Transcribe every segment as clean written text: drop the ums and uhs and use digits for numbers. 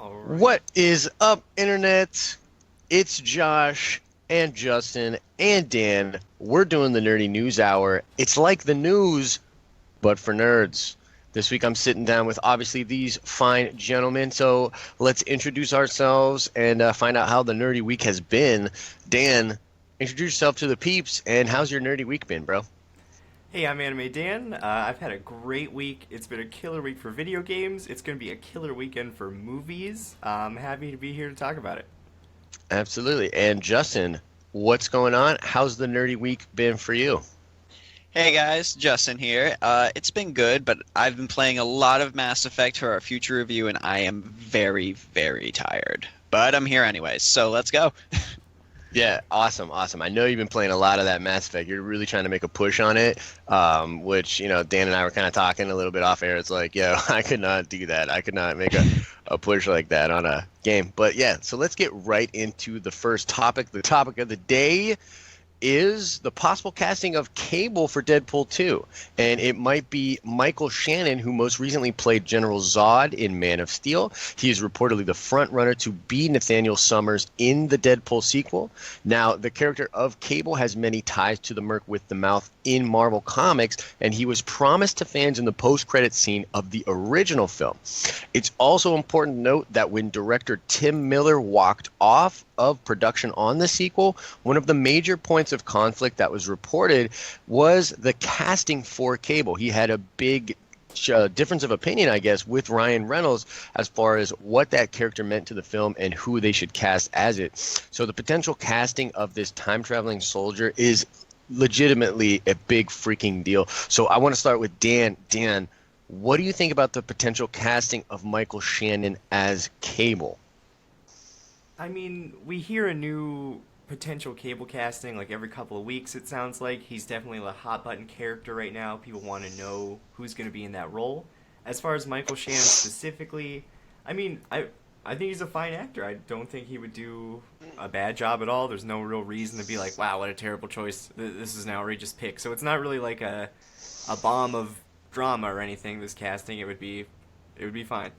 All right. What is up, Internet? It's Josh and Justin and Dan. We're doing the Nerdy News Hour. It's like the news, but for nerds. This week I'm sitting down with obviously these fine gentlemen. So let's introduce ourselves and find out how the nerdy week has been. Dan, introduce yourself to the peeps and how's your nerdy week been, bro? Hey, I'm Anime Dan. I've had a great week. It's been a killer week for video games. It's going to be a killer weekend for movies. I'm happy to be here to talk about it. Absolutely. And Justin, what's going on? How's the nerdy week been for you? Hey guys, Justin here. It's been good, but I've been playing a lot of Mass Effect for our future review, and I am very, very tired. But I'm here anyways, so let's go. Yeah, awesome, awesome. I know you've been playing a lot of that Mass Effect. You're really trying to make a push on it, which, Dan and I were kind of talking a little bit off air. It's like, yo, I could not do that. I could not make a push like that on a game. But yeah, so let's get right into the first topic. The topic of the day is the possible casting of Cable for Deadpool 2. And it might be Michael Shannon, who most recently played General Zod in Man of Steel. He is reportedly the front runner to be Nathaniel Summers in the Deadpool sequel. Now, the character of Cable has many ties to the Merc with the Mouth in Marvel Comics, and he was promised to fans in the post-credit scene of the original film. It's also important to note that when director Tim Miller walked off of production on the sequel, one of the major points of conflict that was reported was the casting for Cable. He had a big difference of opinion, I guess, with Ryan Reynolds as far as what that character meant to the film and who they should cast as it. So the potential casting of this time-traveling soldier is legitimately a big freaking deal. So I want to start with Dan. Dan, what do you think about the potential casting of Michael Shannon as Cable? I mean, we hear a new potential Cable casting like every couple of weeks, it sounds like. He's definitely a hot button character right now. People want to know who's going to be in that role. As far as Michael Shannon specifically, I think he's a fine actor. I don't think he would do a bad job at all. There's no real reason to be like, wow, what a terrible choice. This is an outrageous pick. So it's not really like a bomb of drama or anything, this casting. It would be fine.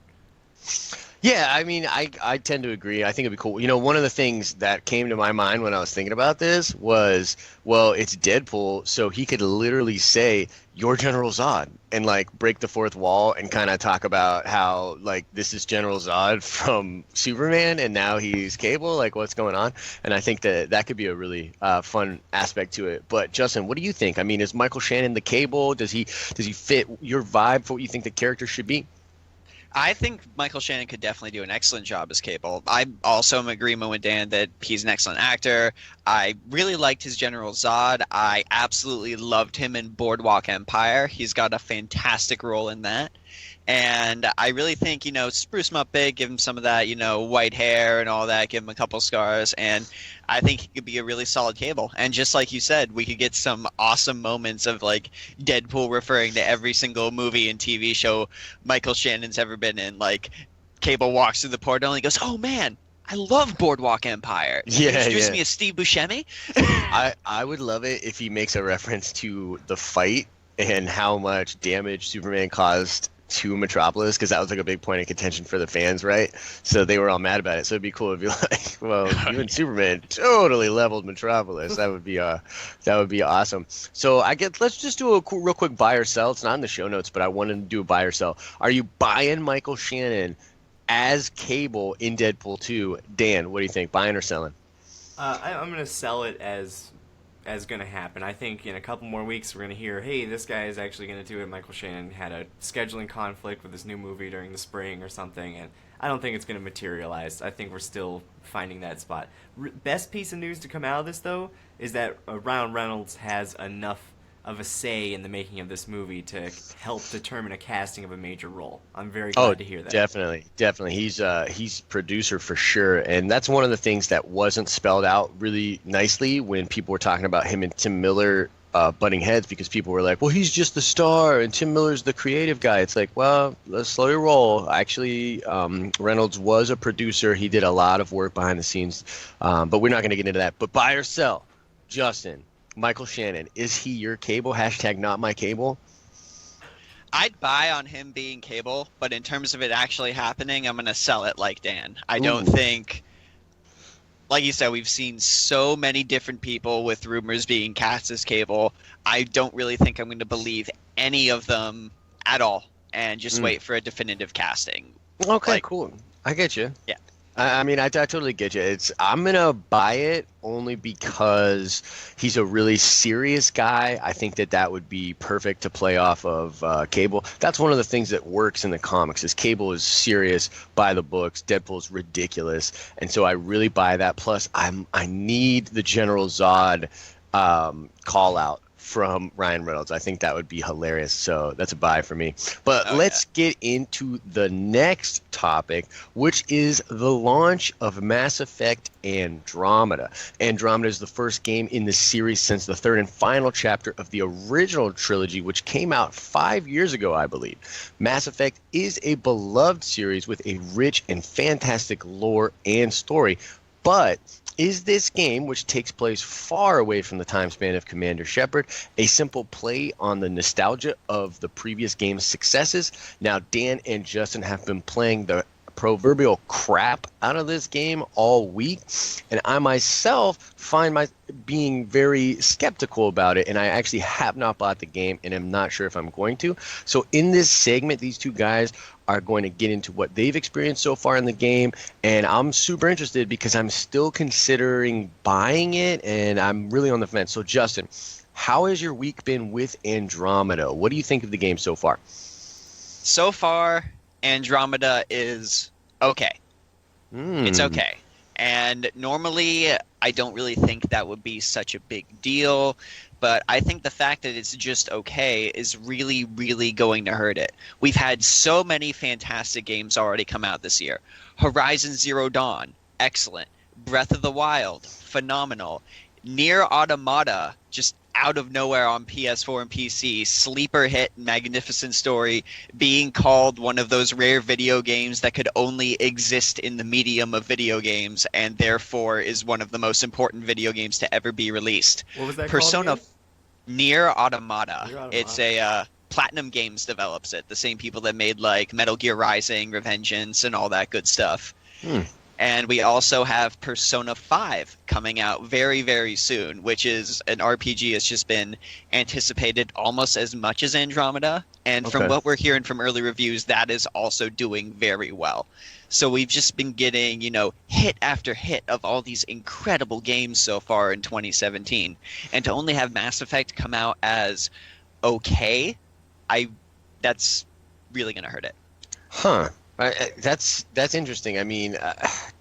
Yeah, I mean, I tend to agree. I think it'd be cool. One of the things that came to my mind when I was thinking about this was, well, it's Deadpool, so he could literally say, "You're General Zod," and like break the fourth wall and kind of talk about how like this is General Zod from Superman, and now he's Cable. Like, what's going on? And I think that could be a really fun aspect to it. But Justin, what do you think? I mean, is Michael Shannon the Cable? Does he fit your vibe for what you think the character should be? I think Michael Shannon could definitely do an excellent job as Cable. I also am in agreement with Dan that he's an excellent actor. I really liked his General Zod. I absolutely loved him in Boardwalk Empire. He's got a fantastic role in that. And I really think, spruce him up big, give him some of that, white hair and all that, give him a couple scars, and I think he could be a really solid Cable. And just like you said, we could get some awesome moments of, like, Deadpool referring to every single movie and TV show Michael Shannon's ever been in. Like, Cable walks through the portal and he goes, "Oh, man, I love Boardwalk Empire. Can you Yeah, introduce yeah. me as Steve Buscemi?" I would love it if he makes a reference to the fight and how much damage Superman caused to Metropolis, because that was like a big point of contention for the fans, right? So they were all mad about it. So it'd be cool if you like, well, you and Superman totally leveled Metropolis. That would be awesome. So I guess let's just do a real quick buy or sell. It's not in the show notes, but I wanted to do a buy or sell. Are you buying Michael Shannon as Cable in Deadpool 2? Dan, what do you think? Buying or selling? I'm going to sell it as going to happen. I think in a couple more weeks we're going to hear, hey, this guy is actually going to do it. Michael Shannon had a scheduling conflict with his new movie during the spring or something, and I don't think it's going to materialize. I think we're still finding that spot. Best piece of news to come out of this, though, is that Ryan Reynolds has enough of a say in the making of this movie to help determine a casting of a major role. I'm very Oh, glad to hear that. definitely, definitely. He's producer for sure, and that's one of the things that wasn't spelled out really nicely when people were talking about him and Tim Miller butting heads, because people were like, "Well, he's just the star, and Tim Miller's the creative guy." It's like, well, let's slow your roll. Actually, Reynolds was a producer. He did a lot of work behind the scenes, but we're not going to get into that. But buy or sell, Justin. Michael Shannon, is he your Cable? Hashtag not my Cable. I'd buy on him being Cable, but in terms of it actually happening, I'm gonna sell it like Dan. I don't Ooh. think, like you said, we've seen so many different people with rumors being cast as Cable. I don't really think I'm going to believe any of them at all, and just Mm. wait for a definitive casting. Okay, Like, cool. I get you. yeah. I mean, I totally get you. I'm gonna buy it only because he's a really serious guy. I think that would be perfect to play off of Cable. That's one of the things that works in the comics. Is Cable is serious by the books. Deadpool's ridiculous, and so I really buy that. Plus, I need the General Zod call out from Ryan Reynolds. I think that would be hilarious. So that's a buy for me. But Oh, let's get into the next topic, which is the launch of Mass Effect Andromeda. Andromeda is the first game in the series since the third and final chapter of the original trilogy, which came out 5 years ago, I believe. Mass Effect is a beloved series with a rich and fantastic lore and story, but is this game, which takes place far away from the time span of Commander Shepard, a simple play on the nostalgia of the previous game's successes? Now, Dan and Justin have been playing the proverbial crap out of this game all week, and I myself find my being very skeptical about it, and I actually have not bought the game and am not sure if I'm going to. So in this segment, these two guys are going to get into what they've experienced so far in the game, and I'm super interested because I'm still considering buying it, and I'm really on the fence. So Justin, how has your week been with Andromeda? What do you think of the game so far? So far, Andromeda is okay. It's okay. And normally, I don't really think that would be such a big deal, but I think the fact that it's just okay is really, really going to hurt it. We've had so many fantastic games already come out this year. Horizon Zero Dawn, excellent. Breath of the Wild, phenomenal. Nier Automata, just out of nowhere on PS4 and PC, sleeper hit, magnificent story, being called one of those rare video games that could only exist in the medium of video games, and therefore is one of the most important video games to ever be released. What was that Persona called again? Nier Automata. Nier Automata. It's a Platinum Games develops it, the same people that made like Metal Gear Rising, Revengeance, and all that good stuff. And we also have Persona 5 coming out very, very soon, which is an RPG that's just been anticipated almost as much as Andromeda. And from Okay. what we're hearing from early reviews, that is also doing very well. So we've just been getting, hit after hit of all these incredible games so far in 2017. And to only have Mass Effect come out as okay, that's really going to hurt it. Huh. That's interesting. I mean,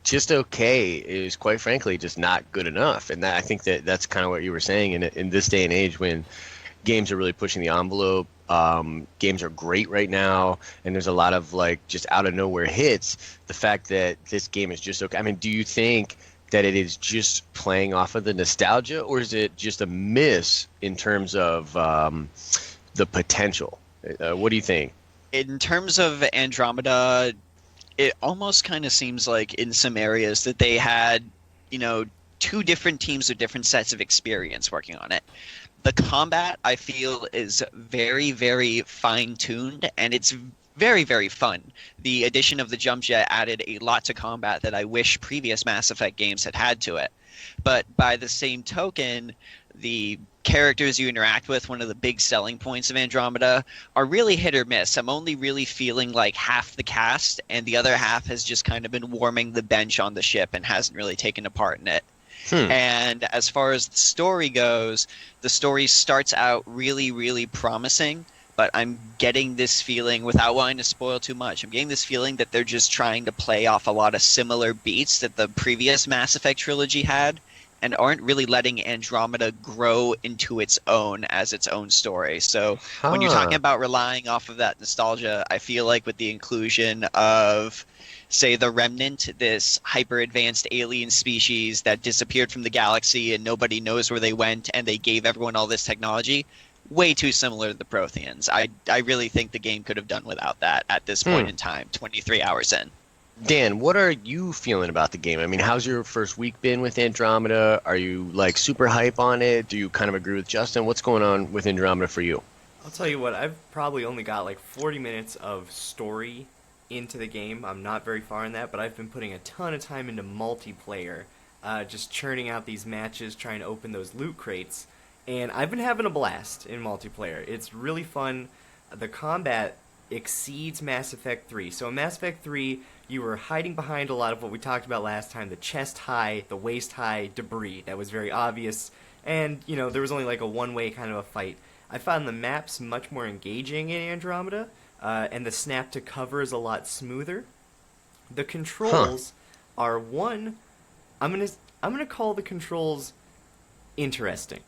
just okay is quite frankly just not good enough, and I think that's kind of what you were saying in this day and age when games are really pushing the envelope. Games are great right now, and there's a lot of like just out of nowhere hits. The fact that this game is just okay. I mean, do you think that it is just playing off of the nostalgia, or is it just a miss in terms of the potential? What do you think? In terms of Andromeda, it almost kind of seems like in some areas that they had, two different teams with different sets of experience working on it. The combat, I feel, is very, very fine-tuned, and it's very, very fun. The addition of the jump jet added a lot to combat that I wish previous Mass Effect games had to it. But by the same token, the characters you interact with, one of the big selling points of Andromeda, are really hit or miss. I'm only really feeling like half the cast, and the other half has just kind of been warming the bench on the ship and hasn't really taken a part in it. And as far as the story goes, the story starts out really, really promising, but I'm getting this feeling, without wanting to spoil too much, I'm getting this feeling that they're just trying to play off a lot of similar beats that the previous Mass Effect trilogy had, and aren't really letting Andromeda grow into its own as its own story. So when you're talking about relying off of that nostalgia, I feel like with the inclusion of, say, the Remnant, this hyper-advanced alien species that disappeared from the galaxy and nobody knows where they went, and they gave everyone all this technology, way too similar to the Protheans. I really think the game could have done without that at this point in time, 23 hours in. Dan, what are you feeling about the game? I mean, how's your first week been with Andromeda? Are you like super hype on it? Do you kind of agree with Justin? What's going on with Andromeda for you? I'll tell you what, I've probably only got like 40 minutes of story into the game. I'm not very far in that, but I've been putting a ton of time into multiplayer, just churning out these matches, trying to open those loot crates, and I've been having a blast in multiplayer. It's really fun. The combat exceeds Mass Effect 3. So in Mass Effect 3, you were hiding behind a lot of what we talked about last time, the chest high, the waist high debris. That was very obvious, and, there was only like a one-way kind of a fight. I found the maps much more engaging in Andromeda, and the snap to cover is a lot smoother. The controls are one. I'm gonna call the controls interesting.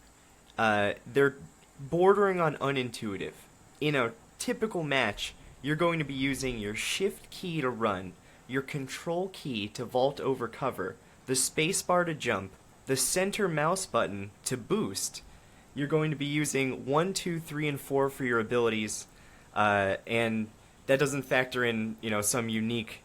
They're bordering on unintuitive. In a typical match, you're going to be using your shift key to run, your control key to vault over cover, the spacebar to jump, the center mouse button to boost. You're going to be using 1, 2, 3, and 4 for your abilities, and that doesn't factor in, some unique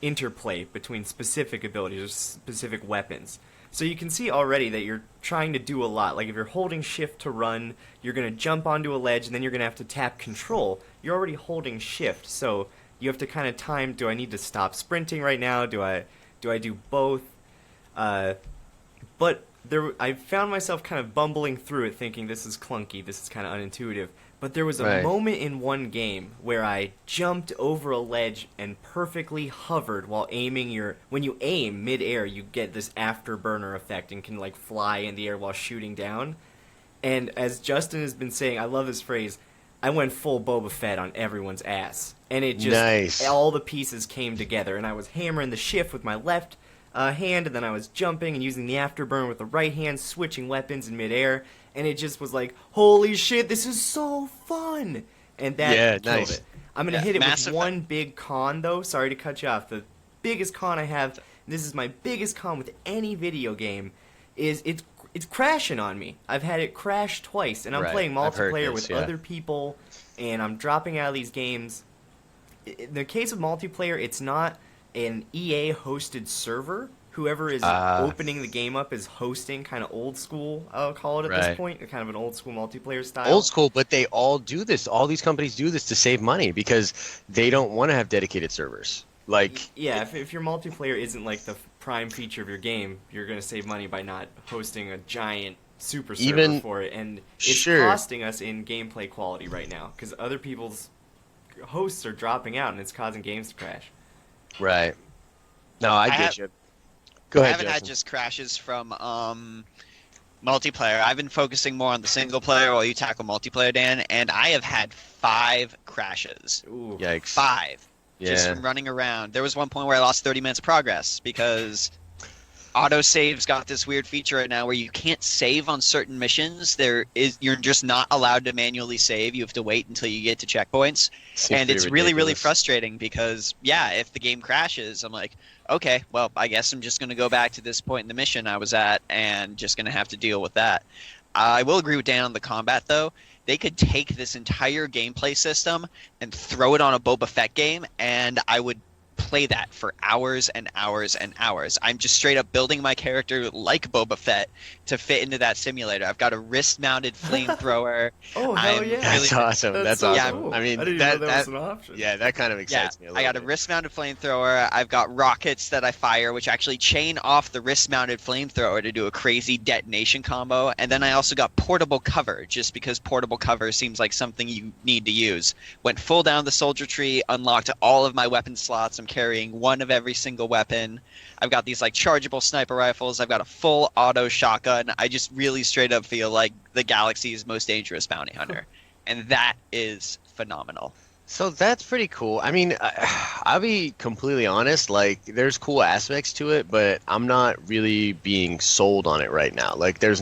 interplay between specific abilities or specific weapons. So you can see already that you're trying to do a lot. Like if you're holding shift to run, you're going to jump onto a ledge, and then you're going to have to tap control. You're already holding shift, so you have to kind of time, do I need to stop sprinting right now? Do I do both? But I found myself kind of bumbling through it, thinking this is clunky, this is kind of unintuitive. But there was a moment in one game where I jumped over a ledge and perfectly hovered while aiming when you aim mid-air, you get this afterburner effect and can like fly in the air while shooting down. And as Justin has been saying, I love this phrase, I went full Boba Fett on everyone's ass. And it just, all the pieces came together, and I was hammering the shift with my left hand, and then I was jumping and using the afterburn with the right hand, switching weapons in midair, and it just was like, holy shit, this is so fun! And that killed it. I'm going to hit it with one big con, though. Sorry to cut you off. The biggest con I have, and this is my biggest con with any video game, is it's crashing on me. I've had it crash twice, and I'm playing multiplayer with other people, and I'm dropping out of these games. In the case of multiplayer, it's not an EA-hosted server. Whoever is opening the game up is hosting, kind of old school, I'll call it at this point, kind of an old school multiplayer style. Old school, but they all do this. All these companies do this to save money because they don't want to have dedicated servers. If your multiplayer isn't like the prime feature of your game, you're going to save money by not hosting a giant super server for it, and it's costing us in gameplay quality right now because other people's hosts are dropping out and it's causing games to crash. Right. No, I get you. Go ahead, I haven't had just crashes from multiplayer. I've been focusing more on the single player while you tackle multiplayer, Dan, and I have had 5 crashes. Ooh. Yikes. 5. Just from running around. There was one point where I lost 30 minutes of progress because autosave's got this weird feature right now where you can't save on certain missions. You're just not allowed to manually save. You have to wait until you get to checkpoints. And it's really, really frustrating because, if the game crashes, I'm like, okay, well, I guess I'm just going to go back to this point in the mission I was at and just going to have to deal with that. I will agree with Dan on the combat, though. They could take this entire gameplay system and throw it on a Boba Fett game, and I would play that for hours and hours and hours. I'm just straight up building my character like Boba Fett to fit into that simulator. I've got a wrist-mounted flamethrower. Oh, hell yeah. That's awesome. That's awesome. Cool. I mean, I didn't know that was an option. Yeah, that kind of excites me a little I got a wrist-mounted flamethrower. I've got rockets that I fire, which actually chain off the wrist-mounted flamethrower to do a crazy detonation combo. And then I also got portable cover, just because portable cover seems like something you need to use. Went full down the soldier tree, unlocked all of my weapon slots. I'm carrying one of every single weapon. I've got these like chargeable sniper rifles. I've got a full auto shotgun. I just really straight up feel like the galaxy's most dangerous bounty hunter. And that is phenomenal. So that's pretty cool. I mean, I'll be completely honest. Like, there's cool aspects to it, but I'm not really being sold on it right now. Like, there's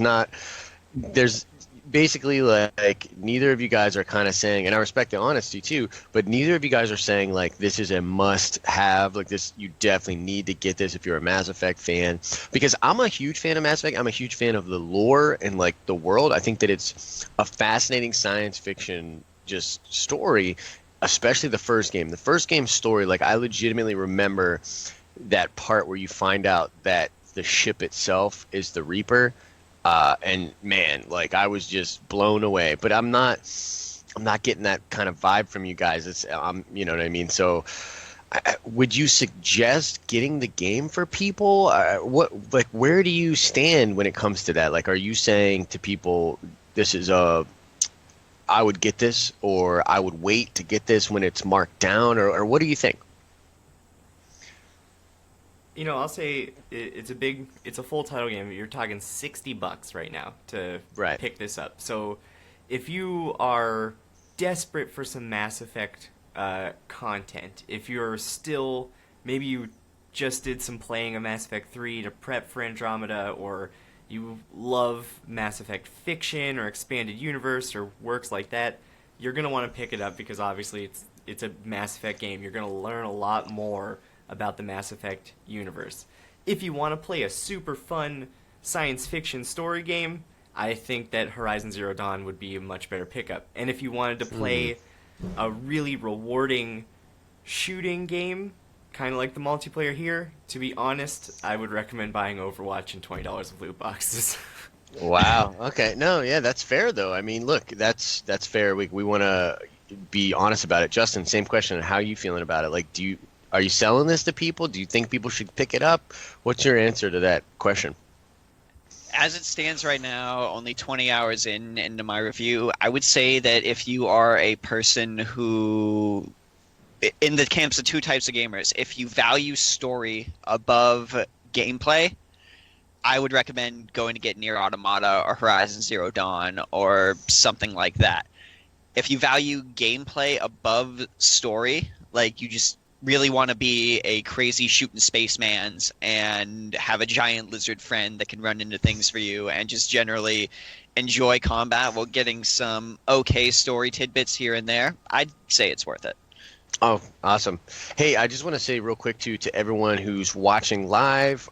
basically like neither of you guys are kind of saying, and I respect the honesty too, but neither of you guys are saying like this is a must have, like this, you definitely need to get this if you're a Mass Effect fan. Because I'm a huge fan of Mass Effect. I'm a huge fan of the lore and like the world. I think that it's a fascinating science fiction just story, especially the first game. The first game story, like I legitimately remember that part where you find out that the ship itself is the Reaper. And man, like I was just blown away. But I'm not getting that kind of vibe from you guys. It's you know what I mean. So, would you suggest getting the game for people? What like where do you stand when it comes to that? Like, are you saying to people, this is a I would get this, or I would wait to get this when it's marked down, or what do you think? I'll say it's a full title game. You're talking $60 right now to Right. pick this up. So if you are desperate for some Mass Effect content, if you're still maybe you just did some playing of Mass Effect 3 to prep for Andromeda, or you love Mass Effect fiction or expanded universe or works like that, you're gonna want to pick it up because obviously it's a Mass Effect game. You're gonna learn a lot more about the Mass Effect universe. If you want to play a super fun science fiction story game, I think that Horizon Zero Dawn would be a much better pickup. And if you wanted to play a really rewarding shooting game, kind of like the multiplayer here, to be honest, I would recommend buying Overwatch and $20 of loot boxes. Wow. Okay. No, yeah, that's fair though. I mean, look, that's fair. We want to be honest about it. Justin, same question. How are you feeling about it? Like, are you selling this to people? Do you think people should pick it up? What's your answer to that question? As it stands right now, only 20 hours into my review, I would say that if you are a person who, in the camps of two types of gamers, if you value story above gameplay, I would recommend going to get Nier Automata or Horizon Zero Dawn or something like that. If you value gameplay above story, like you just really want to be a crazy shooting spacemans and have a giant lizard friend that can run into things for you and just generally enjoy combat while getting some okay story tidbits here and there, I'd say it's worth it. Oh, awesome. Hey, I just want to say real quick to everyone who's watching live,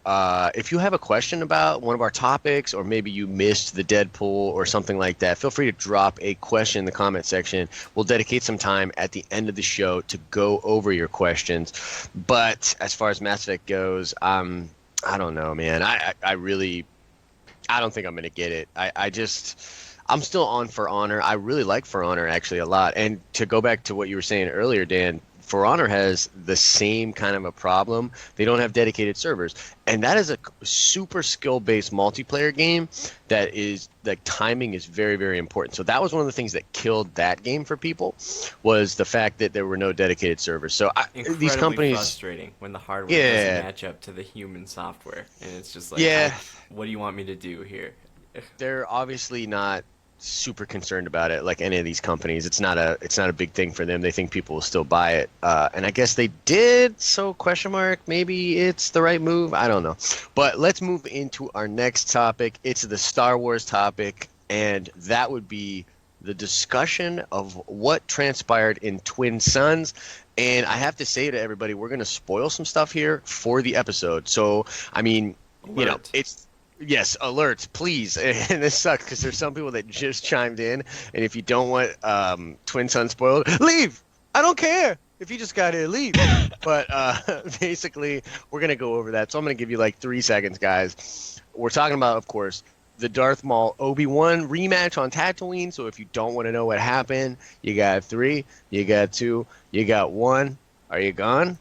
if you have a question about one of our topics, or maybe you missed the Deadpool or something like that, feel free to drop a question in the comment section. We'll dedicate some time at the end of the show to go over your questions. But as far as Mass Effect goes, I don't know, man. I don't think I'm going to get it. I'm still on For Honor. I really like For Honor actually a lot. And to go back to what you were saying earlier, Dan, For Honor has the same kind of a problem. They don't have dedicated servers. And that is a super skill-based multiplayer game that is, like, timing is very, very important. So that was one of the things that killed that game for people, was the fact that there were no dedicated servers. So Incredibly these companies... frustrating when the hardware doesn't match up to the human software. And it's just like, what do you want me to do here? They're obviously not super concerned about it like any of these companies. It's not a big thing for them. They think people will still buy it, and I guess they did. So question mark, maybe it's the right move. I don't know. But let's move into our next topic. It's the Star Wars topic, and that would be the discussion of what transpired in Twin Suns. And I have to say to everybody, we're going to spoil some stuff here for the episode. So I mean, it's yes, alerts, please. And this sucks because there's some people that just chimed in, and if you don't want Twin Sun spoiled, leave. I don't care if you just got here, leave. But basically, we're gonna go over that. So I'm gonna give you like 3 seconds, guys. We're talking about, of course, the Darth Maul Obi-Wan rematch on Tatooine. So if you don't want to know what happened, you got 3, you got 2, you got 1. Are you gone?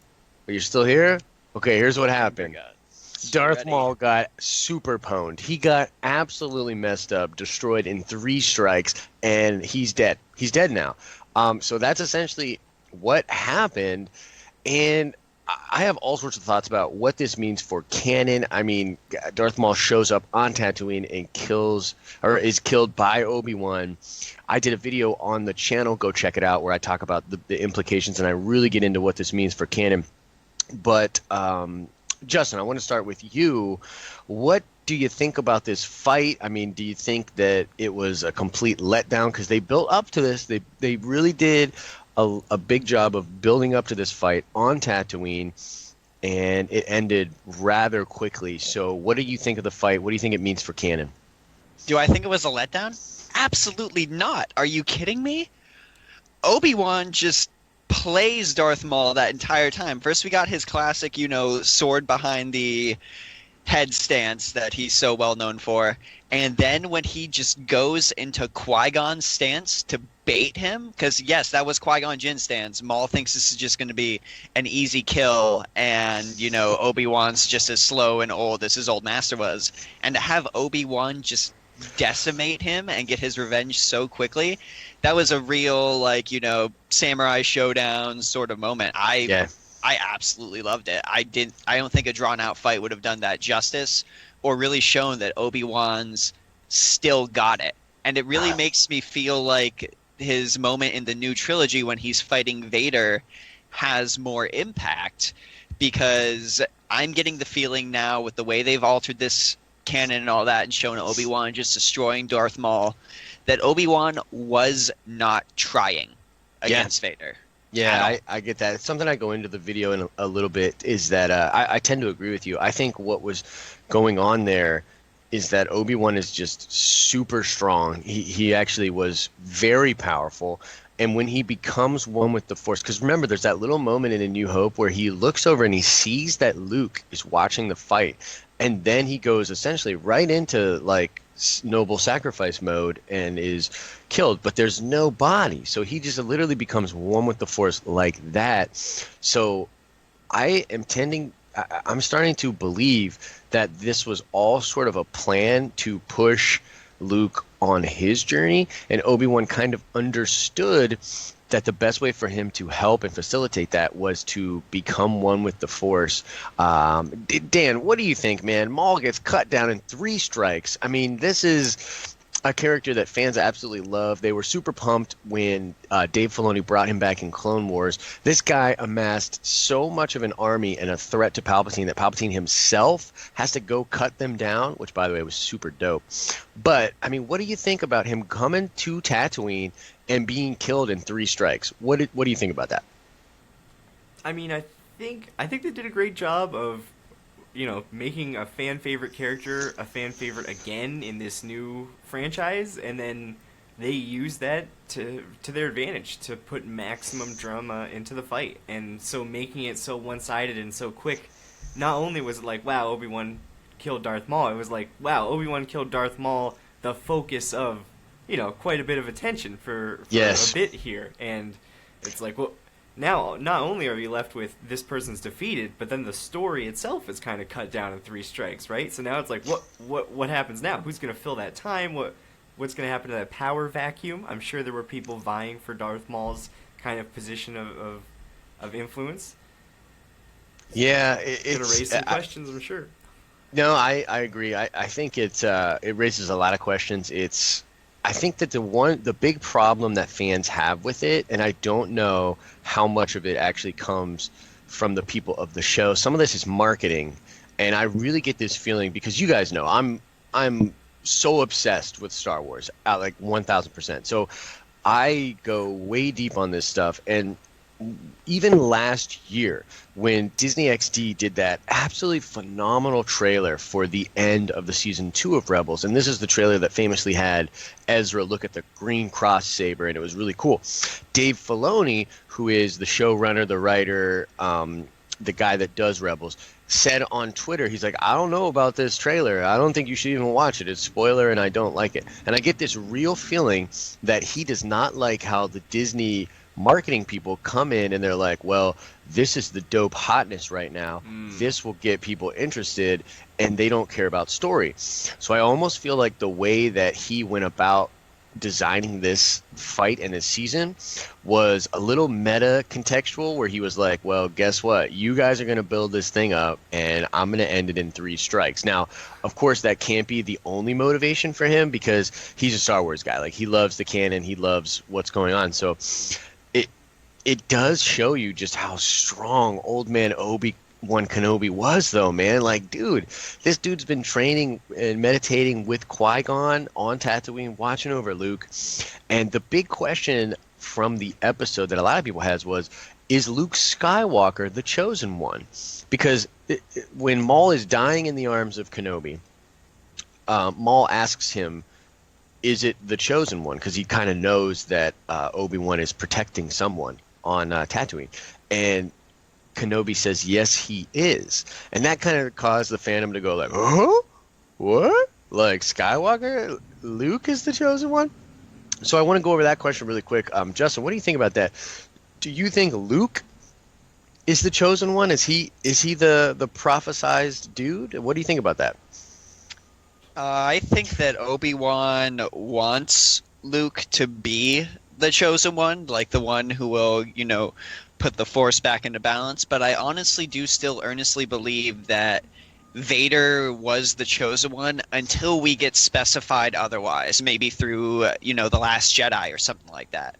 Are you still here? Okay, here's what happened. Darth Maul got super pwned. He got absolutely messed up, destroyed in 3 strikes, and he's dead. He's dead now. So that's essentially what happened, and I have all sorts of thoughts about what this means for canon. I mean, Darth Maul shows up on Tatooine and is killed by Obi-Wan. I did a video on the channel. Go check it out, where I talk about the implications, and I really get into what this means for canon. But Justin, I want to start with you. What do you think about this fight? I mean, do you think that it was a complete letdown? Because they built up to this. They really did a big job of building up to this fight on Tatooine, and it ended rather quickly. So what do you think of the fight? What do you think it means for canon? Do I think it was a letdown? Absolutely not. Are you kidding me? Obi-Wan just plays Darth Maul that entire time. First we got his classic, sword behind the head stance that he's so well known for. And then when he just goes into Qui-Gon's stance to bait him, because yes, that was Qui-Gon Jinn's stance. Maul thinks this is just going to be an easy kill, and Obi-Wan's just as slow and old as his old master was. And to have Obi-Wan just decimate him and get his revenge so quickly, that was a real samurai showdown sort of moment. I absolutely loved it. I don't think a drawn out fight would have done that justice or really shown that Obi-Wan's still got it. And it really makes me feel like his moment in the new trilogy when he's fighting Vader has more impact, because I'm getting the feeling now, with the way they've altered this canon and all that and shown Obi-Wan just destroying Darth Maul, that Obi-Wan was not trying against Vader. Yeah, I get that. It's something I go into the video in a little bit, is that I tend to agree with you. I think what was going on there is that Obi-Wan is just super strong. He actually was very powerful. And when he becomes one with the Force, because remember, there's that little moment in A New Hope where he looks over and he sees that Luke is watching the fight. And then he goes essentially right into like noble sacrifice mode and is killed, but there's no body. So he just literally becomes one with the Force like that. So I'm starting to believe that this was all sort of a plan to push Luke on his journey, and Obi-Wan kind of understood that the best way for him to help and facilitate that was to become one with the Force. Dan, what do you think, man? Maul gets cut down in 3 strikes. I mean, this is a character that fans absolutely love. They were super pumped when Dave Filoni brought him back in Clone Wars. This guy amassed so much of an army and a threat to Palpatine that Palpatine himself has to go cut them down, which, by the way, was super dope. But, I mean, what do you think about him coming to Tatooine and being killed in 3 strikes? What do you think about that? I mean, I think they did a great job of, making a fan favorite character a fan favorite again in this new franchise, and then they used that to their advantage to put maximum drama into the fight, and so making it so one-sided and so quick. Not only was it like, wow, Obi-Wan killed Darth Maul, it was like, wow, Obi-Wan killed Darth Maul, the focus of quite a bit of attention for Yes. a bit here, and it's like, well, now not only are you left with this person's defeated, but then the story itself is kind of cut down in 3 strikes, right? So now it's like, what happens now? Who's going to fill that time? What's going to happen to that power vacuum? I'm sure there were people vying for Darth Maul's kind of position of influence. Yeah, It's going to raise some questions, I'm sure. No, I agree. I think it raises a lot of questions. I think that the big problem that fans have with it, and I don't know how much of it actually comes from the people of the show. Some of this is marketing, and I really get this feeling because you guys know I'm so obsessed with Star Wars, like 1000%. So I go way deep on this stuff, and even last year when Disney XD did that absolutely phenomenal trailer for the end of the season 2 of Rebels, and this is the trailer that famously had Ezra look at the green cross saber, and it was really cool. Dave Filoni, who is the showrunner, the writer, the guy that does Rebels, said on Twitter, he's like, I don't know about this trailer. I don't think you should even watch it. It's spoiler and I don't like it. And I get this real feeling that he does not like how the Disney marketing people come in and they're like, well, this is the dope hotness right now. This will get people interested, and they don't care about story. So I almost feel like the way that he went about designing this fight and this season was a little meta contextual, where he was like, well, guess what? You guys are going to build this thing up, and I'm going to end it in 3 strikes. Now, of course, that can't be the only motivation for him, because he's a Star Wars guy. Like, he loves the canon. He loves what's going on. So it does show you just how strong old man Obi-Wan Kenobi was, though, man. Like, dude, this dude's been training and meditating with Qui-Gon on Tatooine, watching over Luke. And the big question from the episode that a lot of people has was, is Luke Skywalker the chosen one? Because when Maul is dying in the arms of Kenobi, Maul asks him, is it the chosen one? Because he kind of knows that Obi-Wan is protecting someone on Tatooine. And Kenobi says, yes, he is. And that kind of caused the fandom to go like, huh? What? Like Skywalker? Luke is the chosen one? So I want to go over that question really quick. Justin, what do you think about that? Do you think Luke is the chosen one? Is he the prophesized dude? What do you think about that? I think that Obi-Wan wants Luke to be the chosen one, like the one who will, put the Force back into balance. But I honestly do still earnestly believe that Vader was the chosen one until we get specified otherwise, maybe through, The Last Jedi or something like that.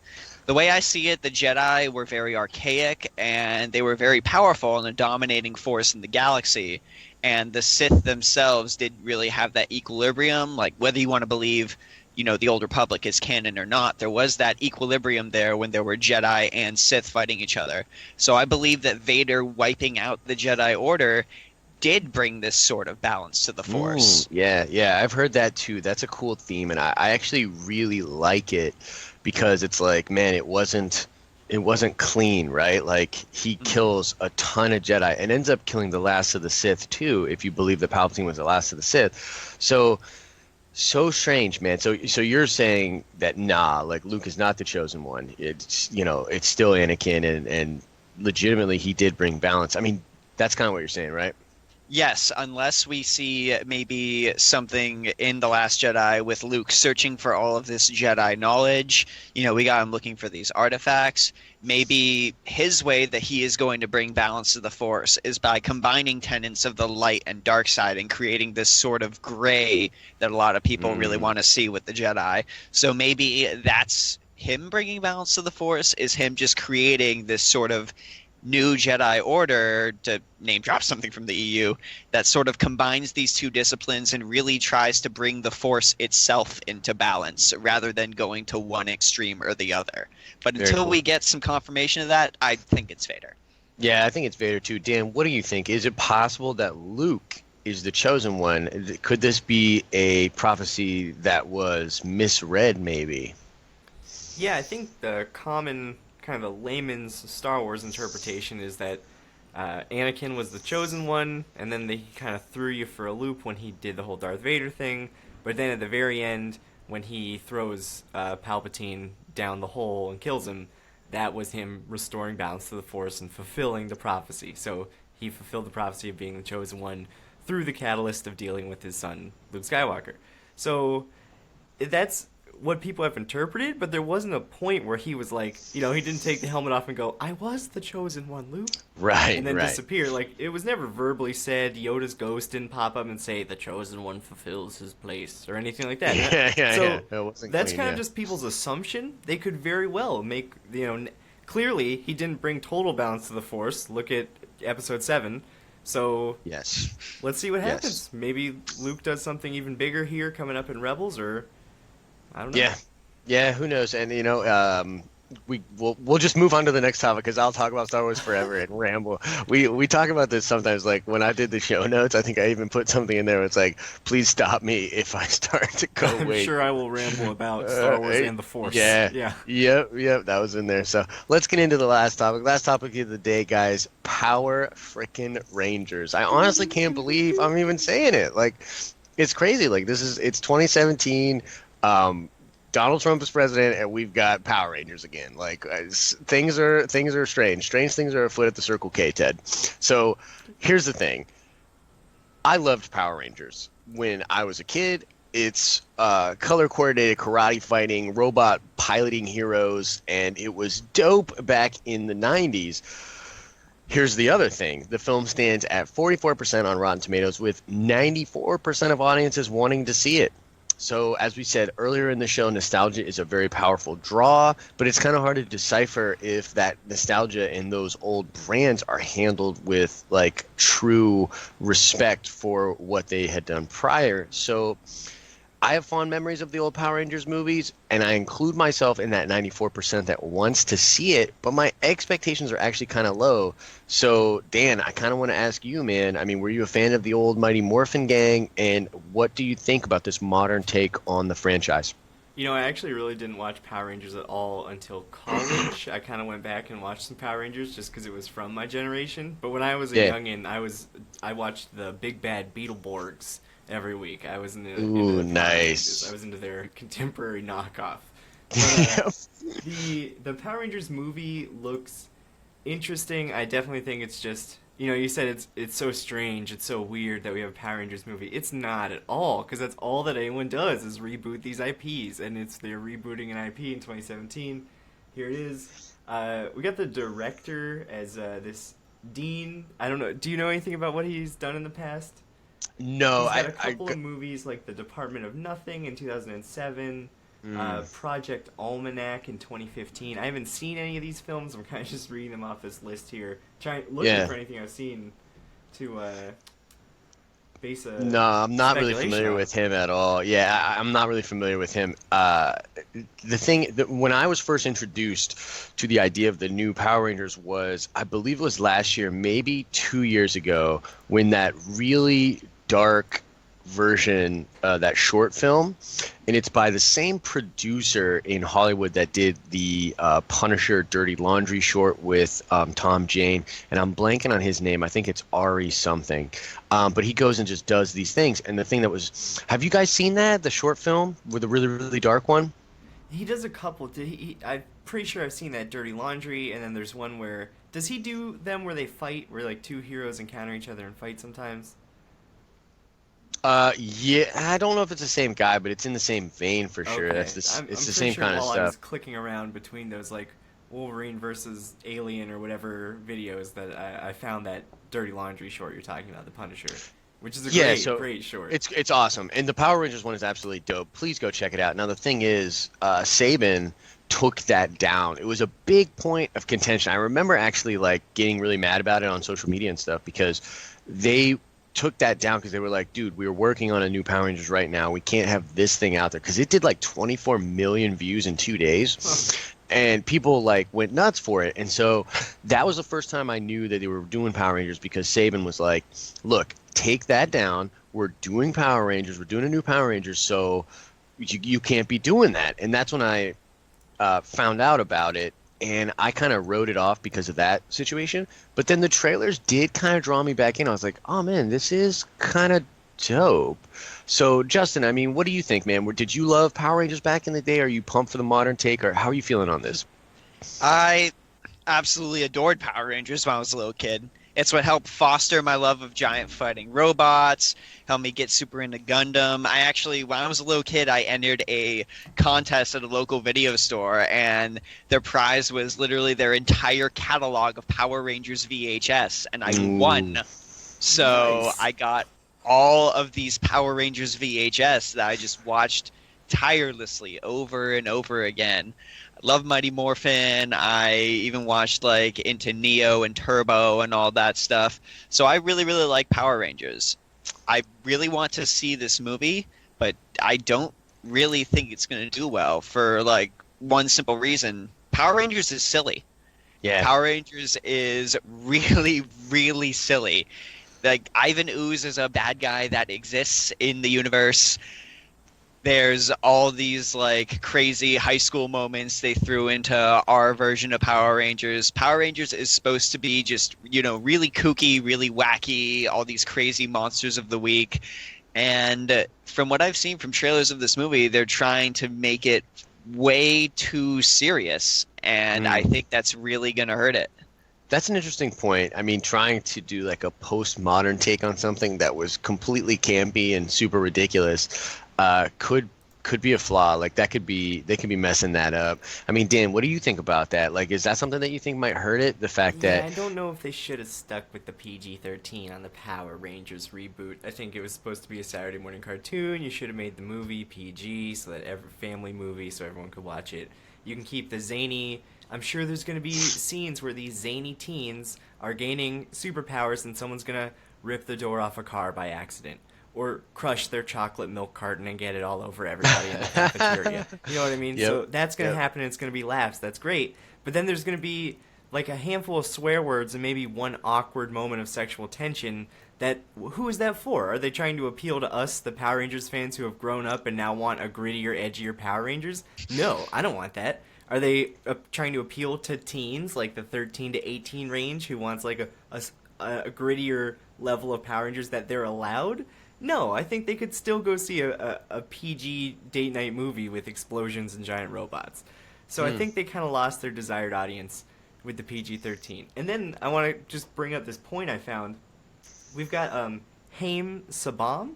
The way I see it, the Jedi were very archaic and they were very powerful and a dominating force in the galaxy. And the Sith themselves didn't really have that equilibrium. Like, whether you want to believe, the Old Republic is canon or not, there was that equilibrium there when there were Jedi and Sith fighting each other. So I believe that Vader wiping out the Jedi Order did bring this sort of balance to the Force. Yeah, I've heard that too. That's a cool theme, and I actually really like it because it's like, man, it wasn't clean, right? Like he kills a ton of Jedi and ends up killing the last of the Sith too, if you believe that Palpatine was the last of the Sith. So strange, man. So you're saying that like Luke is not the chosen one. It's it's still Anakin, and legitimately he did bring balance. I mean, that's kind of what you're saying, right? Yes, unless we see maybe something in The Last Jedi with Luke searching for all of this Jedi knowledge. We got him looking for these artifacts. Maybe his way that he is going to bring balance to the Force is by combining tenets of the light and dark side and creating this sort of gray that a lot of people really want to see with the Jedi. So maybe that's him bringing balance to the Force, is him just creating this sort of new Jedi Order, to name drop something from the EU, that sort of combines these two disciplines and really tries to bring the Force itself into balance rather than going to one extreme or the other. But until we get some confirmation of that, I think it's Vader. Yeah, I think it's Vader too. Dan, what do you think? Is it possible that Luke is the chosen one? Could this be a prophecy that was misread maybe? Yeah, I think the common kind of a layman's Star Wars interpretation is that Anakin was the chosen one, and then he kind of threw you for a loop when he did the whole Darth Vader thing. But then at the very end, when he throws Palpatine down the hole and kills him, that was him restoring balance to the Force and fulfilling the prophecy. So he fulfilled the prophecy of being the chosen one through the catalyst of dealing with his son, Luke Skywalker. So that's what people have interpreted, but there wasn't a point where he was like, he didn't take the helmet off and go, I was the chosen one, Luke. Right, and then right. disappear. Like, it was never verbally said. Yoda's ghost didn't pop up and say, the chosen one fulfills his place, or anything like that. Yeah. So that's kind of just people's assumption. They could very well make, clearly he didn't bring total balance to the Force. Look at Episode 7. So yes, let's see what happens. Maybe Luke does something even bigger here coming up in Rebels, or I don't know. Yeah. Who knows? And we'll just move on to the next topic because I'll talk about Star Wars forever and ramble. We talk about this sometimes. Like when I did the show notes, I think I even put something in there. Where it's like, please stop me if I start to go. I'm sure I will ramble about Star Wars and the Force. Yeah. Yep. That was in there. So let's get into the last topic. Last topic of the day, guys. Power frickin' Rangers. I honestly can't believe I'm even saying it. Like, it's crazy. Like it's 2017. Donald Trump is president, and we've got Power Rangers again. Like things are strange. Strange things are afoot at the Circle K, Ted. So here's the thing. I loved Power Rangers when I was a kid. It's color coordinated karate fighting, robot piloting heroes, and it was dope back in the 90s. Here's the other thing. The film stands at 44% on Rotten Tomatoes, with 94% of audiences wanting to see it. So, as we said earlier in the show, nostalgia is a very powerful draw, but it's kind of hard to decipher if that nostalgia and those old brands are handled with, like, true respect for what they had done prior. So, I have fond memories of the old Power Rangers movies, and I include myself in that 94% that wants to see it, but my expectations are actually kind of low. So, Dan, I kind of want to ask you, man, I mean, were you a fan of the old Mighty Morphin Gang, and what do you think about this modern take on the franchise? I actually really didn't watch Power Rangers at all until college. I kind of went back and watched some Power Rangers just because it was from my generation. But when I was a Yeah. youngin, I watched the Big Bad Beetleborgs every week. I was into Ooh, the Power Rangers. nice. I was into their contemporary knockoff. But the Power Rangers movie looks interesting. I definitely think it's just you said it's so strange, it's so weird that we have a Power Rangers movie. It's not at all, because that's all that anyone does is reboot these IPs, and they're rebooting an IP in 2017. Here it is. We got the director as this Dean. I don't know. Do you know anything about what he's done in the past? No, He's got a couple of movies like The Department of Nothing in 2007. Project Almanac in 2015. I haven't seen any of these films. I'm kind of just reading them off this list here, looking for anything I've seen to base a No, I'm not really speculation familiar on. with him at all. Yeah, I'm not really familiar with him. The thing that when I was first introduced to the idea of the new Power Rangers was, I believe it was last year, maybe 2 years ago, when that really dark version, that short film, and it's by the same producer in Hollywood that did the Punisher Dirty Laundry short with Tom Jane, and I'm blanking on his name. I think it's Ari something. But he goes and just does these things. And the thing that was, have you guys seen that, the short film with the really, really dark one? He does a couple. I'm pretty sure I've seen that Dirty Laundry, and then there's one where does he do them where they fight, where like two heroes encounter each other and fight sometimes? Yeah, I don't know if it's the same guy, but it's in the same vein for sure. Okay, That's this, I'm it's the pretty same sure kind of while I was stuff. clicking around between those like Wolverine versus Alien or whatever videos that I found that Dirty Laundry short you're talking about, the Punisher, which is a Yeah, great, so great short. it's awesome, and the Power Rangers one is absolutely dope. Please go check it out. Now the thing is, Saban took that down. It was a big point of contention. I remember actually like getting really mad about it on social media and stuff because they took that down because they were like, dude, we're working on a new Power Rangers right now. We can't have this thing out there because it did like 24 million views in 2 days. And people like went nuts for it. And so that was the first time I knew that they were doing Power Rangers because Saban was like, look, take that down. We're doing Power Rangers. We're doing a new Power Rangers. So you can't be doing that. And that's when I found out about it. And I kind of wrote it off because of that situation. But then the trailers did kind of draw me back in. I was like, oh man, this is kind of dope. So, Justin, I mean, what do you think, man? Did you love Power Rangers back in the day? Are you pumped for the modern take, or how are you feeling on this? I absolutely adored Power Rangers when I was a little kid. It's what helped foster my love of giant fighting robots, helped me get super into Gundam. I actually, when I was a little kid, I entered a contest at a local video store, and their prize was literally their entire catalog of Power Rangers VHS, and I won. Ooh. So Nice. I got all of these Power Rangers VHS that I just watched tirelessly over and over again. I love Mighty Morphin. I even watched like into Neo and Turbo and all that stuff. So I really, really like Power Rangers. I really want to see this movie, but I don't really think it's going to do well for like one simple reason. Power Rangers is silly. Yeah. Power Rangers is really, really silly. Like Ivan Ooze is a bad guy that exists in the universe. There's all these like crazy high school moments they threw into our version of Power Rangers. Power Rangers is supposed to be just, really kooky, really wacky, all these crazy monsters of the week. And from what I've seen from trailers of this movie, they're trying to make it way too serious. And I think that's really going to hurt it. That's an interesting point. I mean, trying to do like a postmodern take on something that was completely campy and super ridiculous could be a flaw. Like they could be messing that up. I mean, Dan, what do you think about that? Like, is that something that you think might hurt it? The fact Yeah, that I don't know if they should have stuck with the PG-13 on the Power Rangers reboot. I think it was supposed to be a Saturday morning cartoon. You should have made the movie PG so that every family movie so everyone could watch it. You can keep the zany. I'm sure there's going to be scenes where these zany teens are gaining superpowers and someone's going to rip the door off a car by accident. Or crush their chocolate milk carton and get it all over everybody in the cafeteria. You know what I mean? Yep. So that's going to Yep. happen and it's going to be laughs. That's great. But then there's going to be like a handful of swear words and maybe one awkward moment of sexual tension, that who is that for? Are they trying to appeal to us, the Power Rangers fans who have grown up and now want a grittier, edgier Power Rangers? No, I don't want that. Are they trying to appeal to teens, like the 13 to 18 range, who wants like a grittier level of Power Rangers that they're allowed? No, I think they could still go see a PG date night movie with explosions and giant robots. So I think they kind of lost their desired audience with the PG-13. And then I want to just bring up this point I found. We've got Haim Sabam.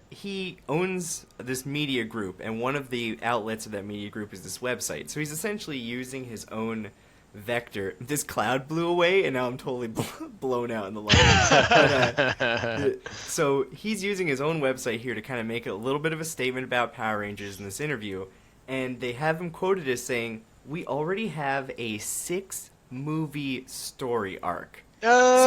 He owns this media group, and one of the outlets of that media group is this website. So he's essentially using his own vector. This cloud blew away, and now I'm totally blown out in the light. So he's using his own website here to kind of make a little bit of a statement about Power Rangers in this interview. And they have him quoted as saying, "We already have a 6-movie story arc." Oh!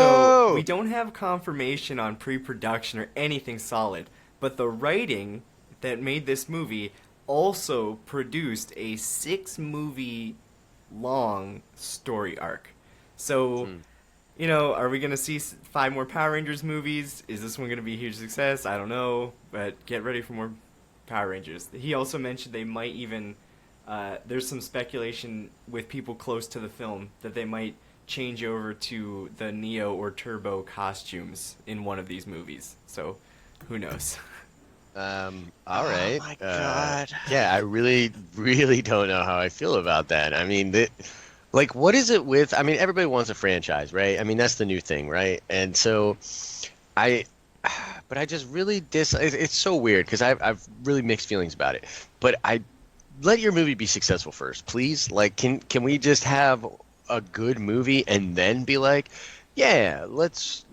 So we don't have confirmation on pre-production or anything solid, but the writing that made this movie also produced a 6-movie long story arc. So, you know, are we going to see 5 more Power Rangers movies? Is this one going to be a huge success? I don't know, but get ready for more Power Rangers. He also mentioned they might even, there's some speculation with people close to the film that they might change over to the Neo or Turbo costumes in one of these movies. So, who knows? All right. Oh my God. Yeah, I really, really don't know how I feel about that. I mean, like, what is it with? I mean, everybody wants a franchise, right? I mean, that's the new thing, right? And so, but I just really It's so weird because I've really mixed feelings about it. But let your movie be successful first, please. Like, can we just have a good movie and then be like, yeah, let's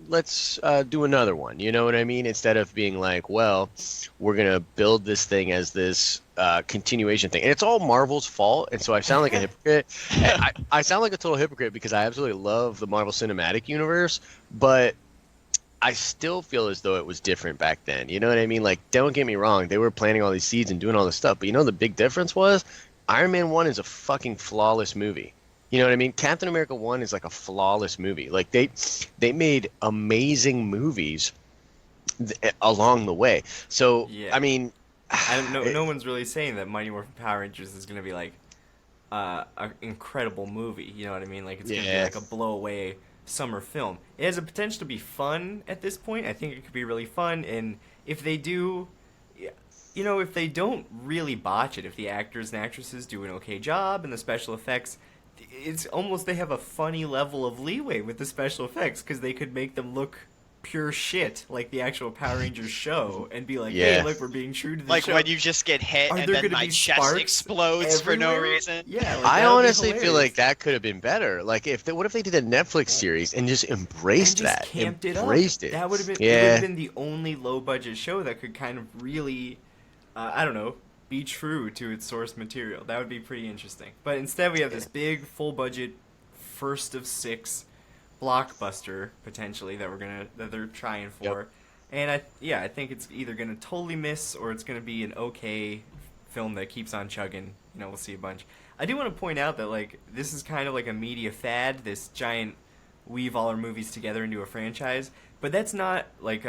do another one, you know what I mean? Instead of being like, well, we're gonna build this thing as this continuation thing, and it's all Marvel's fault. And so I sound like a hypocrite. I sound like a total hypocrite because I absolutely love the Marvel Cinematic Universe, but I still feel as though it was different back then. You know what I mean? Like, don't get me wrong, they were planting all these seeds and doing all this stuff, but you know the big difference was Iron Man 1 is a fucking flawless movie. You know what I mean? Captain America 1 is like a flawless movie. Like they made amazing movies along the way. So, Yeah. I mean, no one's really saying that Mighty Morphin Power Rangers is going to be like an incredible movie. You know what I mean? Like, it's going to be like a blow away summer film. It has a potential to be fun at this point. I think it could be really fun, and if they do, you know, if they don't really botch it, if the actors and actresses do an okay job and the special effects, it's almost they have a funny level of leeway with the special effects because they could make them look pure shit like the actual Power Rangers show and be like, hey, look, we're being true to the like show. When you just get hit and then my chest explodes for no reason. Yeah, like, I honestly feel like that could have been better. Like, what if they did a Netflix series and just embraced and just that, camped embraced it. it? That would have been, it would have been the only low budget show that could kind of really, I don't know, be true to its source material. That would be pretty interesting. But instead, we have this big, full budget, first of 6 blockbuster potentially that they're trying for. And I think it's either gonna totally miss or it's gonna be an okay film that keeps on chugging. You know, we'll see a bunch. I do want to point out that like this is kind of like a media fad, this giant weave all our movies together into a franchise. But that's not like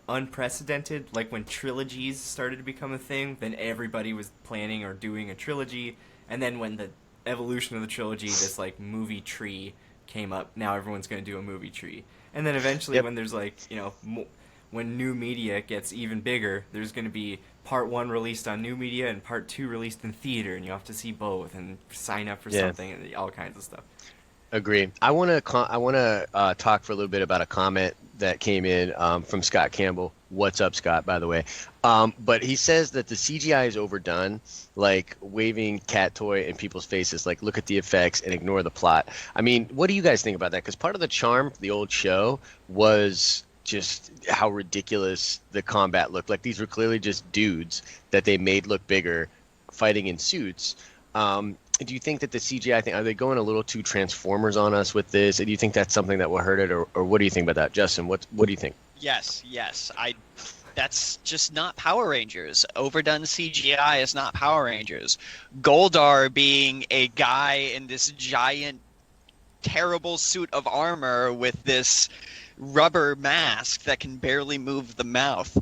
unprecedented. Like when trilogies started to become a thing, then everybody was planning or doing a trilogy. And then when the evolution of the trilogy, this like movie tree came up, now everyone's going to do a movie tree. And then eventually when there's like, you know, when new media gets even bigger, there's going to be part 1 released on new media and part 2 released in theater, and you have to see both and sign up for something and all kinds of stuff. Agree. I want to talk for a little bit about a comment that came in from Scott Campbell. What's up, Scott, by the way? But he says that the CGI is overdone, like waving cat toy in people's faces, like look at the effects and ignore the plot. I mean, what do you guys think about that? Because part of the charm of the old show was just how ridiculous the combat looked. Like these were clearly just dudes that they made look bigger fighting in suits. Do you think that the CGI thing, are they going a little too Transformers on us with this? Do you think that's something that will hurt it, or what do you think about that? Justin, what do you think? Yes. That's just not Power Rangers. Overdone CGI is not Power Rangers. Goldar being a guy in this giant terrible suit of armor with this rubber mask that can barely move the mouth.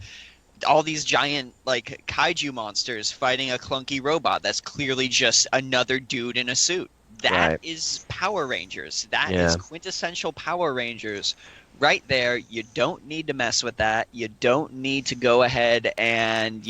All these giant like kaiju monsters fighting a clunky robot that's clearly just another dude in a suit. That Right. is Power Rangers. That is Yeah. quintessential Power Rangers right there. You don't need to mess with that. You don't need to go ahead and,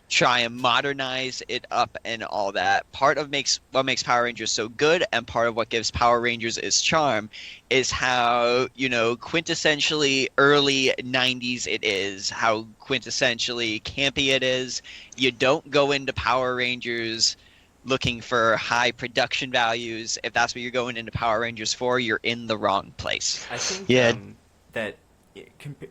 try and modernize it up and all that. Part of what makes Power Rangers so good, and part of what gives Power Rangers its charm, is how, quintessentially early 90s it is, how quintessentially campy it is. You don't go into Power Rangers looking for high production values. If that's what you're going into Power Rangers for, you're in the wrong place. I think Yeah. that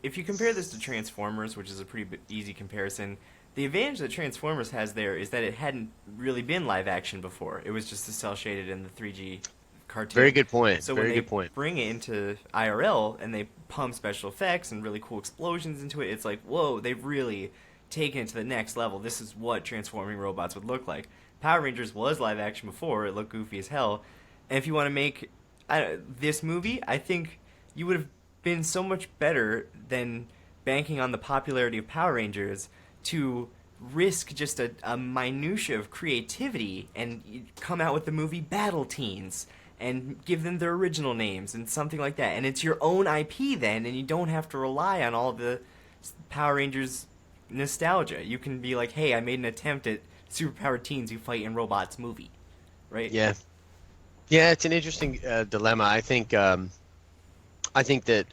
if you compare this to Transformers, which is a pretty easy comparison, the advantage that Transformers has there is that it hadn't really been live action before. It was just the cell shaded in the 3G cartoon. Very good point. So Very when they good point. bring it into IRL and they pump special effects and really cool explosions into it, it's like, whoa, they've really taken it to the next level. This is what transforming robots would look like. Power Rangers was live action before. It looked goofy as hell. And if you want to make this movie, I think you would have been so much better than banking on the popularity of Power Rangers to risk just a minutia of creativity and come out with the movie Battle Teens and give them their original names and something like that. And it's your own IP then, and you don't have to rely on all the Power Rangers nostalgia. You can be like, hey, I made an attempt at superpowered teens who fight in robots movie, right? Yeah. Yeah, it's an interesting dilemma. I think that,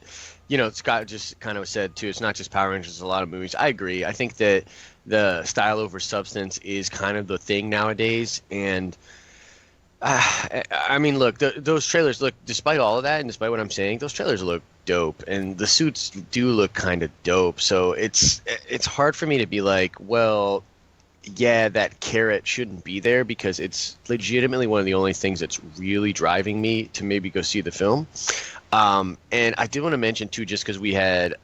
Scott just kind of said too, it's not just Power Rangers, it's a lot of movies. I agree. I think that the style over substance is kind of the thing nowadays. And I mean, look, those trailers look, despite all of that and despite what I'm saying, those trailers look dope and the suits do look kind of dope. So it's hard for me to be like, well, yeah, that carrot shouldn't be there because it's legitimately one of the only things that's really driving me to maybe go see the film. And I did want to mention too, just because we had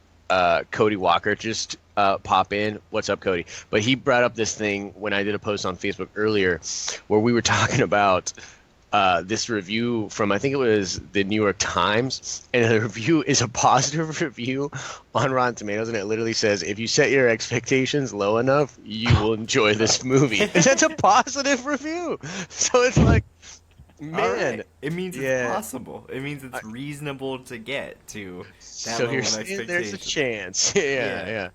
Cody Walker just pop in. What's up, Cody? But he brought up this thing when I did a post on Facebook earlier where we were talking about this review from, I think it was the New York Times, and the review is a positive review on Rotten Tomatoes, and it literally says, if you set your expectations low enough, you will enjoy this movie. And that's a positive review. So it's like, man. Right. It means it's possible. It means it's reasonable to get to that so level you're of saying expectation. there's a chance. Yeah.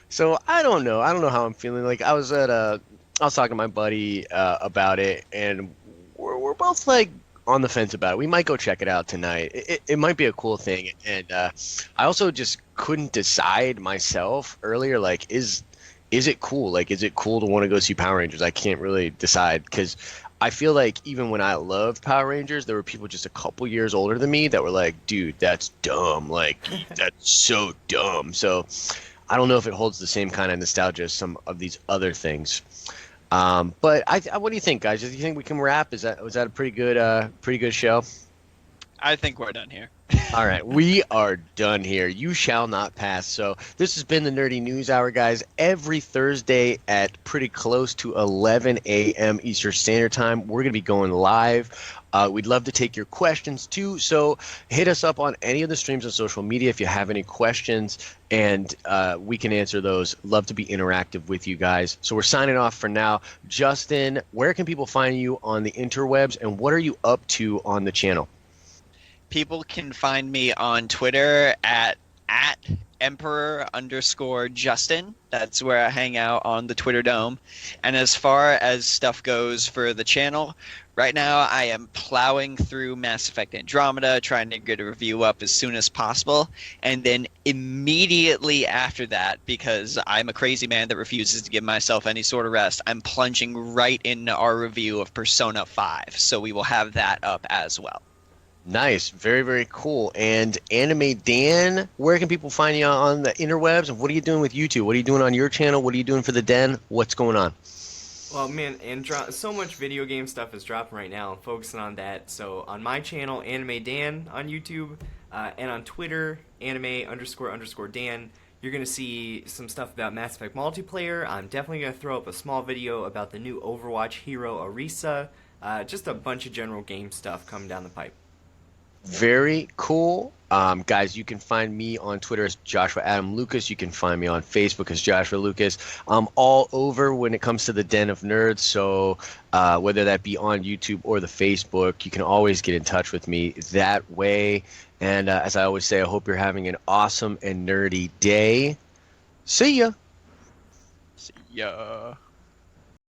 So I don't know how I'm feeling. Like I was talking to my buddy about it, and we're both like on the fence about it. We might go check it out tonight. It might be a cool thing. And I also just couldn't decide myself earlier. Like, is it cool? Like, is it cool to want to go see Power Rangers? I can't really decide because I feel like even when I loved Power Rangers, there were people just a couple years older than me that were like, dude, that's dumb. Like, that's so dumb. So I don't know if it holds the same kind of nostalgia as some of these other things. But what do you think, guys? Do you think we can wrap? Was that a pretty good show? I think we're done here. All right, we are done here. You shall not pass. So this has been the Nerdy News Hour, guys. Every Thursday at pretty close to 11 a.m. Eastern Standard Time, we're going to be going live. We'd love to take your questions too. So hit us up on any of the streams on social media if you have any questions, and we can answer those. Love to be interactive with you guys. So we're signing off for now. Justin, where can people find you on the interwebs, and what are you up to on the channel? People can find me on Twitter at Emperor_Justin. That's where I hang out on the Twitter Dome. And as far as stuff goes for the channel, right now I am plowing through Mass Effect Andromeda, trying to get a review up as soon as possible. And then immediately after that, because I'm a crazy man that refuses to give myself any sort of rest, I'm plunging right into our review of Persona 5. So we will have that up as well. Nice. Very, very cool. And Anime Dan, where can people find you on the interwebs? And what are you doing with YouTube? What are you doing on your channel? What are you doing for the Den? What's going on? Well, man, so much video game stuff is dropping right now. I'm focusing on that. So on my channel, Anime Dan on YouTube, and on Twitter, anime__Dan, you're going to see some stuff about Mass Effect multiplayer. I'm definitely going to throw up a small video about the new Overwatch hero, Orisa. Just a bunch of general game stuff coming down the pipe. Very cool. Guys, you can find me on Twitter as Joshua Adam Lucas. You can find me on Facebook as Joshua Lucas. I'm all over when it comes to the Den of Nerds. So whether that be on YouTube or the Facebook, you can always get in touch with me that way. And as I always say, I hope you're having an awesome and nerdy day. See ya. See ya.